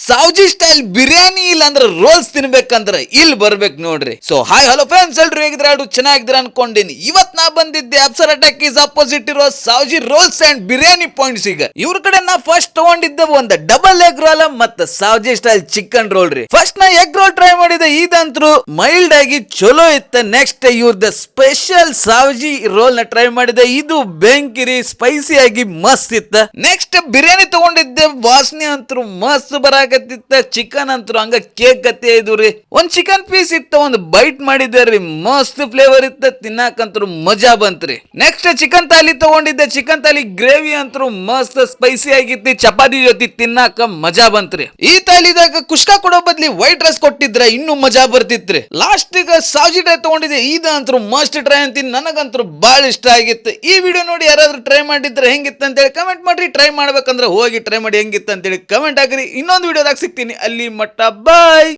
Savji style biryani ಇಲ್ಲ ಅಂದ್ರೆ rolls ತಿನ್ಬೇಕಂದ್ರೆ ಇಲ್ಲಿ ಬರ್ಬೇಕು ನೋಡ್ರಿ. ಸೊ ಹಾಯ್ ಹಲೋ ಫ್ರೆಂಡ್ಸ್, ಎಲ್ರು ಹೇಗಿದ್ರೆ ಚೆನ್ನಾಗಿದ್ರ ಅನ್ಕೊಂಡಿನಿ. ಇವತ್ ನಾ ಬಂದಿದ್ದೆ ಅಪ್ಸರ್ ಅಟ್ಯಾಕ್ ಈಸ್ ಅಪೋಸಿಟ್ ಇರೋ Savji rolls and biryani points. ಈಗ ಇವ್ರ ಕಡೆ ನಾ ಫಸ್ಟ್ ತಗೊಂಡಿದ್ದೆ ಒಂದು ಡಬಲ್ ಎಗ್ ರೋಲ್ ಮತ್ತೆ ಸಾವ್ಜಿ ಸ್ಟೈಲ್ ಚಿಕನ್ ರೋಲ್ ರೀ. ಫಸ್ಟ್ ನಾ ಎಗ್ ರೋಲ್ ಟ್ರೈ ಮಾಡಿದೆ, ಇದಂತ್ರು ಮೈಲ್ಡ್ ಆಗಿ ಚಲೋ ಇತ್ತ. ನೆಕ್ಸ್ಟ್ ಇವ್ರದ್ದು ಸ್ಪೆಷಲ್ ಸಾವ್ಜಿ ರೋಲ್ ನ ಟ್ರೈ ಮಾಡಿದೆ, ಇದು ಬೆಂಕಿರಿ ಸ್ಪೈಸಿ ಆಗಿ ಮಸ್ತ್ ಇತ್ತ. ನೆಕ್ಸ್ಟ್ ಬಿರಿಯಾನಿ ತಗೊಂಡಿದ್ದೆ, ವಾಸನೆ ಅಂತೂ ಮಸ್ತ್ ಬರಾಕತ್ತಿತ್ತ. ಚಿಕನ್ ಅಂತೂ ಹಂಗ ಕೇಕ್ ಗತಿ ಇದ್ರಿ. ಒಂದ್ ಚಿಕನ್ ಪೀಸ್ ಇತ್ತ, ಒಂದ್ ಬೈಟ್ ಮಾಡಿದ್ರಿ, ಮಸ್ತ್ ಫ್ಲೇವರ್ ಇತ್ತ, ತಿನ್ನಾಕಂತೂ ಮಜಾ ಬಂತ್ರಿ. ನೆಕ್ಸ್ಟ್ ಚಿಕನ್ ತಾಲಿ ತಗೊಂಡಿದ್ದೆ, ಚಿಕನ್ ತಾಲಿ ಗ್ರೇವಿ ಅಂತೂ ಮಸ್ತ್ ಸ್ಪೈಸಿ ಆಗಿತ್ತು, ಚಪಾತಿ ಜೊತೆ ತಿನ್ನಾಕ ಮಜಾ ಬಂತ್ರಿ. ಈ ತಾಲಿದಾಗ ಕುಷ್ಕಾ ಕೊಡೋ ಬದ್ಲಿ ವೈಟ್ ರೈಸ್ ಕೊಟ್ಟಿದ್ರೆ ಇನ್ನೂ ಮಜಾ ಬರ್ತಿತ್ರಿ. ಲಾಸ್ಟ್ ಈಗ ಸಾವ್ಜಿ ಟ್ರೈ ತಗೊಂಡಿದ್ದೆ, ಇದಂತೂ ಮಸ್ಟ್ ಟ್ರೈ ಅಂತೀನಿ, ನನಗಂತೂ ಬಹಳ ಇಷ್ಟ ಆಗಿತ್ತು. ಈ ವಿಡಿಯೋ ನೋಡಿ ಯಾರಾದ್ರೂ ಟ್ರೈ ಮಾಡಿದ್ರೆ ಹೆಂಗಿತ್ತು ಅಂತೇಳಿ ಕಮೆಂಟ್ ಮಾಡ್ರಿ. ಟ್ರೈ ಮಾಡ್ಬೇಕಂದ್ರೆ ಹೋಗಿ ಟ್ರೈ ಮಾಡಿ ಹೆಂಗಿತ್ತು ಅಂತೇಳಿ ಕಮೆಂಟ್ ಹಾಕ್ರಿ. ಇನ್ನೊಂದು ವಿಡಿಯೋದಾಗ ಸಿಗ್ತೀನಿ, ಅಲ್ಲಿ ಮಟ್ಟ ಬಾಯ್.